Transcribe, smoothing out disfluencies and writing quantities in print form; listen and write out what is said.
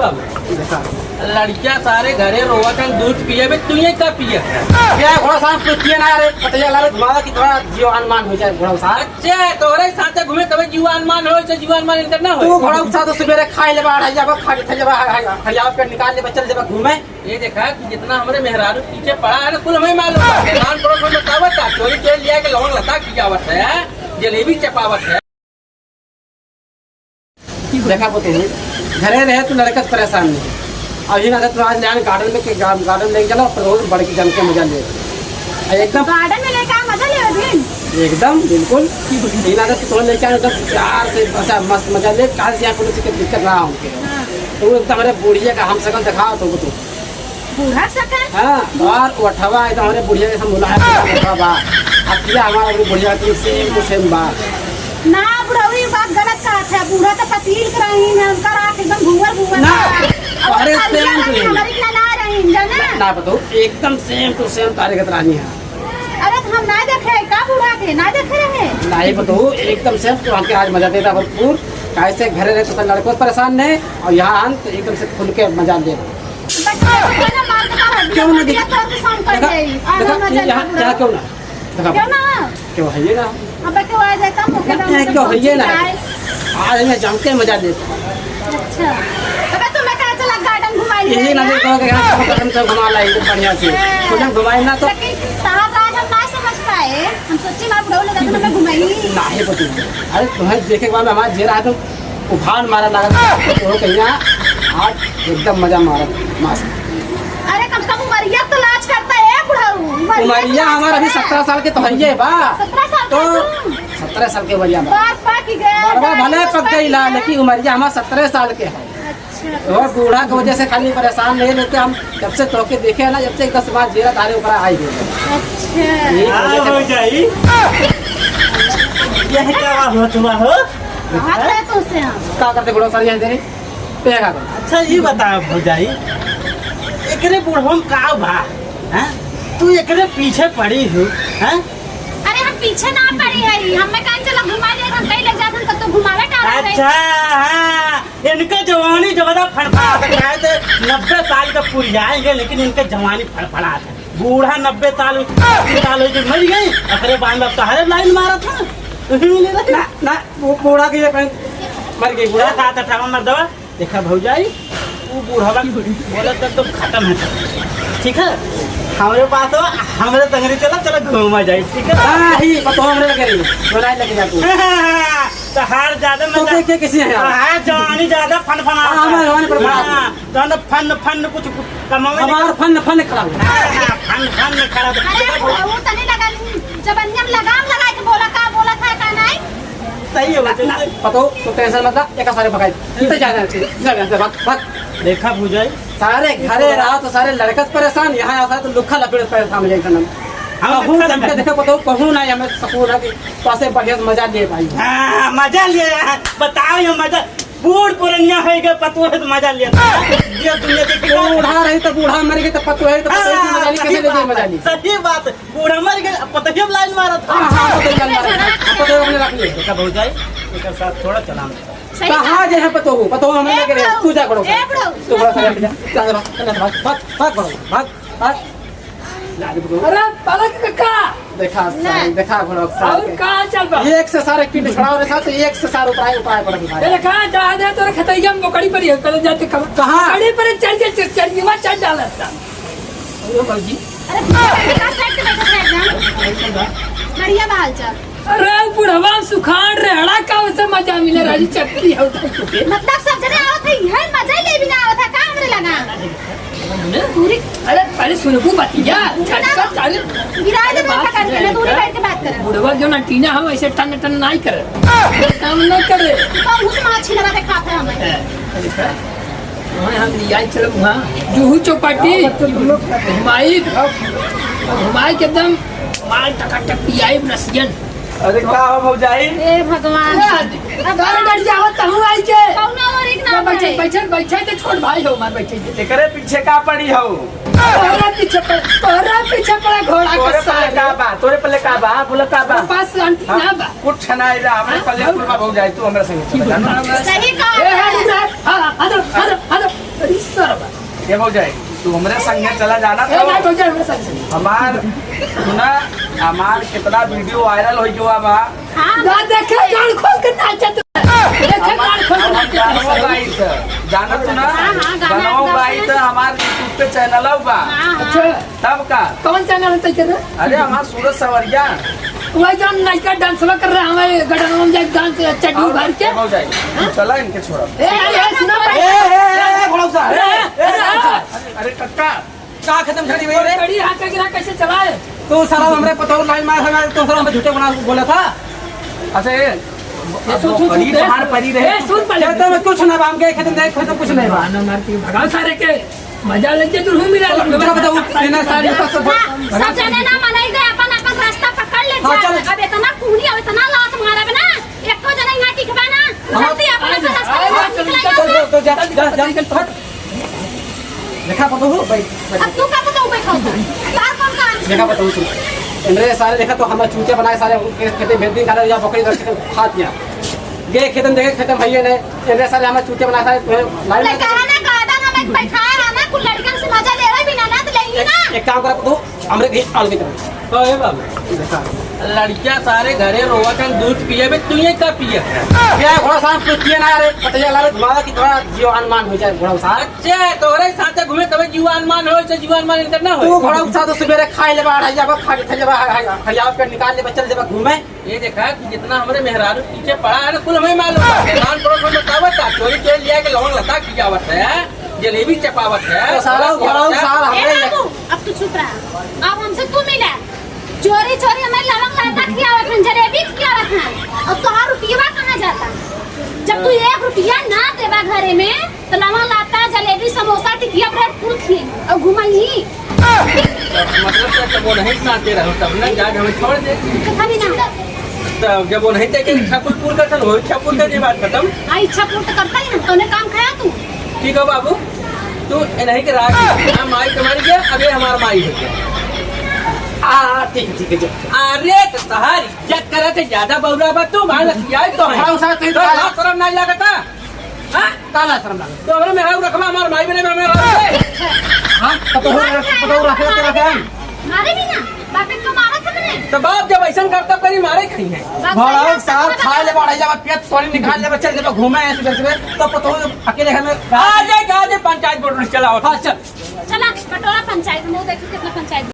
बाबू देखा लड़कियां सारे घरे रोवत हैं दूध पिए में तू ये कब पिए क्या घोड़ा साहब कुछ किया ना रे पता चला घुमावा की थोड़ा जीव अनुमान हो जाए घोड़ा साहब अच्छा तोरे साथे घूमे तबे जीवानुमान हो से जीवानुमान इनकर ना हो तू घोड़ा साहब तो सवेरे खाई ले बाहर जाबा खा के जाबा हरियाव पे निकाल ले चल जाबा घूमे ये देखा कि जितना हमारे मेहरारू पीछे पड़ा है ना कुल हमें मालूम है कान पड़ोस में बतावत है चोरी के लिया के लवंग लता की जावत है जलेबी चपावत है देखा बोते घरे रहे तो लड़का परेशान नहीं अभी ना तो आज ले गार्डन में गार्डन लेके चलो रोज बढ़ के जम के मजा ले एकदम गार्डन में लेके मजा ले दिन एकदम बिल्कुल इन आदत तो लेके आए एकदम प्यार से अच्छा मस्त मजा ले काल से यहाँ पुलिस की दिक्कत रहा उनके तो एकदम हमारे बुढ़िया का हम सकल दिखाओ तो तू बूढ़ा सकल हाँ और उठवा एकदम हमारे बुढ़िया के हम बुलाया बा अब किया हमारा बुढ़िया की सेम टू सेम बात ना बुढ़ावी बात गलत कहत है बूढ़ा तो पतील कर रही है उनका रात एकदम घूवर घूवर ना अरे सेम टू हमारी ना रही जाना ना बताओ एकदम सेम टू सेम तारीख रानी है अरे हम ना देखे का बूढ़ा के ना देखे रहे नहीं बताओ एकदम सेम तो हमके आज मजा देता भरपूर कैसे घरे रहे तो लड़कों परेशान नहीं और यहाँ आन तो एकदम से खुल के मजा ले क्यों ना यहाँ क्यों ना क्यों ना क्यों है ये ना अब क्यों आ जाता क्यों है ये ना आज मैं जम के मजा देता अच्छा अबे तुम्हें कहा चला गार्डन घुमाई यही ना देखो कि कदम से घुमा लाई बढ़िया से खुद घुमाई ना तो तारा राज हम ना समझ पाए हम सोची मार बुढ़ऊ लगा तो हमें घुमाई नहीं पता अरे तुम्हें देखे के बाद में हमारा जेरा तो उफान मारा लगा तो कहीं आज एकदम मजा मारा मस्त अरे कम से कम उमरिया तो लाज करता है बुढ़ऊ उमरिया हमारा अभी 17 साल के तो है ये बा 17 साल तो का 17 साल के बरिया बा बात बाकी गया बड़वा भले पक गई ला लेकिन उमरिया हमारा 17 साल के है अच्छा और बूढ़ा की वजह से खाली परेशान नहीं लेते हम जब से तोके देखे ना जब से 10 बार जीरा तारे ऊपर आई गए अच्छा हो जाई यह क्या बात हुआ हो हाथ है तो उससे हम का करते बड़ो सारी दे पे का कर अच्छा ये बता हो जाई एकरे बुढ़म का भा हैं तू एकरे पीछे पड़ी हो हैं अरे हम पीछे ना पड़ी है हमें कहीं चला घुमा ले हम कहीं लग जाते हम तो घुमावे टाला रहे अच्छा हाँ इनका जवानी ज्यादा फड़फड़ा है तो 90 साल का पूरी जाएंगे लेकिन इनका जवानी फड़फड़ा है बूढ़ा 90 साल की मर गई अरे बांध तहरे लाइन मारा था ना ना वो बूढ़ा के मर गई बूढ़ा बूढ़ा का था मर दवा देखा भौजाई वो बूढ़ा बोला तो खत्म है ठीक है हमारे पास हो हमारे तंगरी चला चलो घूमा जाए ठीक है हां ही पतो हमरे लगे रही बनाए लगे जा तू तो हार ज्यादा तो के किसी है हां जवानी ज्यादा फन फना हमारे जवानी पर तो फन फन कुछ कमावे हमार फन खड़ा फन फन खड़ा अरे वो तने लगा जब अंजम लगाम लगा के बोला था का नहीं सही है पतो तो टेंशन मत एक सारे भगाई इतने जाना भाग देखा बुझाई सारे घरे रहा तो सारे लड़कत परेशान यहाँ आता तो लुखा लपेट परेशान हो जाए एकदम हम हमके देखो पतो कहूँ ना हमें सकून है कि पासे बढ़िया से मजा लिए भाई हाँ मजा लिया बताओ ये मजा बूढ़ पुरनिया हो गए पतुआ है तो मजा लिया ये दुनिया देखी बूढ़ा रही तो बूढ़ा मर गई तो पतो है तो मजा ली कैसे ले मजा ली सही बात बूढ़ा मर गए पतहिया लाइन मारा था पतो अपने रख लिए देखा भौजाई एक साथ थोड़ा चला कहाँ जे है पतो हमें लगे रे तू जा करो तू बड़ा सा भाग भाग भाग भाग अरे पलक का देखा देखा घोड़ा और कहाँ चल बा एक से सारे किट छड़ाओ रे साथ एक से सारे उपाय पर अरे कहाँ जा दे तो खतैया मोकड़ी पर ही कर जाते कहाँ खड़ी पर चढ़ में चढ़ डाला था ओ बाजी अरे का साइड पे बैठा है ना बढ़िया बाल चल अरे बुढ़वा सुखान रेहड़ा का उसे मजा मिले राजी चक्की है मतलब सब जने आवत है है मजा ले भी ना आवत है का हमरे लगा पूरी अरे पहले सुनबू बतिया झटका चालू गिरा दे बैठ कर के दूरी बैठ के बात कर बुढ़वा जो नटीना हम ऐसे टन टन नहीं करे काम नहीं करे तो मुझ माछी लगा के खाता है हमें हम लिया चलो वहाँ जूहू चौपाटी घुमाई के एकदम माल टकाटक पियाई रसियन अरे क्या हो भौजाई ए भगवान गाड़ी डर जावत हूँ आई के कौना और एक ना बैठे बैठे बैठे तो छोड़ भाई हो मार बैठे एकरे पीछे का पड़ी हो तोरा पीछे पड़ा घोड़ा का साथ तोरे पल्ले का बा बोला का बा पास आंटी ना बा कुछ छनाई रे हमरे पल्ले कुल का भौजाई तू हमरा संग सही कहा ए हां हां हां ये हो जाएगी तू हमारे संग में चला जाना ए नहीं था भौजी हमरे साथ से हमार सुना हमार कितना वीडियो वायरल हो जो बा हाँ ना देखे जान खोल के नाचत देखे जान खोल के नाचत गानों गाई था जाना तू ना हाँ, हाँ, गाना गानों गाते गाई हैं। था हमारे यूट्यूब पे चैनल बा हाँ हाँ अच्छा तब का कौन चैनल है तेरे अरे हमार सूरज सवरिया वही जो नाइका डांस कर रहे हैं हमें गडन में जाके डांस चड्डी भर के हो जाएगी चला इनके छोड़ा ए सुना ए घोड़ा सा अरे कक्का का खत्म छड़ी हुई रे कड़ी हाथ गिरा कैसे चलाए तू सारा हमरे पतोर लाइन मार हमारे तो सारा हमें झूठे बना बोला था अच्छा सुन बड़ी बाहर पड़ी रहे सुन पहले कहते में कुछ ना बाम के खत्म देख खत्म कुछ नहीं बा बाना मार के भगा सारे के मजा लेके तू मिला मेरा बताओ बिना सारी का सब सब जने ना मनाई गए अपन अपन रास्ता पकड़ ले हाँ, जा चल। अब इतना पूरी अब इतना लात मारा बना एक को जने यहाँ टिकबा ना जल्दी अपन अपन रास्ता निकल तो जा जा निकल हट देखा पतो हो भाई अब तू का बताऊ बैठा तार कौन का देखा पतो हो इनरे सारे देखा तो हम चूचे बनाए सारे खेते भेज दी या बकरी रख के खा दिया गे खेतन देखे खत्म भइए ने इनरे सारे हम चूचे बनाए सारे लाइन लड़का है ना गादा ना मैं बैठाया है ना कुछ लड़कन से मजा ले रहा बिना ना तो लेंगी ना एक काम करा पतो हमरे भी आल के तो ये बाबू देखा लड़कियां सारे घरे रोवा कर दूध पिए बे तू ये का पिए क्या घोड़ा साहब कुछ किए ना रे पता चला घुमावा की थोड़ा जीव अनुमान हो जाए घोड़ा साहब अच्छा तोरे साथे घूमे तबे जीवान मान हो से जीवान मान इनकर ना तू हो घोड़ा साहब तो सवेरे खाए ले बाहर जाबा खा के जब हरियाव पे निकाल ले बच्चे जब घूमे ये देखा कि जितना हमारे मेहरारू पीछे पड़ा है ना कुल हमें मालूम है कान पड़ोस में बतावत था चोरी चोरी लिया के लवंग लता की जावत है जलेबी चपावत है सारा घोड़ा साहब ए हमरे बाबू अब तू चुप रहा अब हमसे तू मिला चोरी चोरी हमें लवंग लाता किया रखन जलेबी किया रखन और तोहार रुपया कहाँ जाता जब तू 1 रुपया ना देबा घरे में तो लवंग लाता जलेबी समोसा टिकिया ब्रेड फूल खिए और घुमाई मतलब जब वो नहीं साथे रहो तब ना जाके हमें छोड़ दे कथा भी ना तब जब वो नहीं देखे छापुर पूर का चल हो छापुर का ये बात खत्म आई इच्छा पूर्त करता ही ना तूने काम खाया तू ठीक है बाबू तू नहीं के राग हम माई तुम्हारी गया अबे हमारा माई हो गया ठीक है अरे तो तहार इज्जत करे तो ज्यादा बउरा बा तू मान किया तो है घोड़ा साहब तो लाज शर्म नहीं लगता हां काला शर्म लगा तो हमरे मेरा रखवा हमार माई बने में हां पतो रखे मारे भी ना बापे को मारा था मैंने तो बाप जब ऐसा करता करी मारे खई है घोड़ा साहब खाए ले बाहर जाबा पेट पानी निकाल ले बच्चे जब घूमे ऐसे करके तो पतो अकेले घर में आ जाए पंचायत बोर्ड में चला हां चल चला कटोरा पंचायत में देखो कितना पंचायत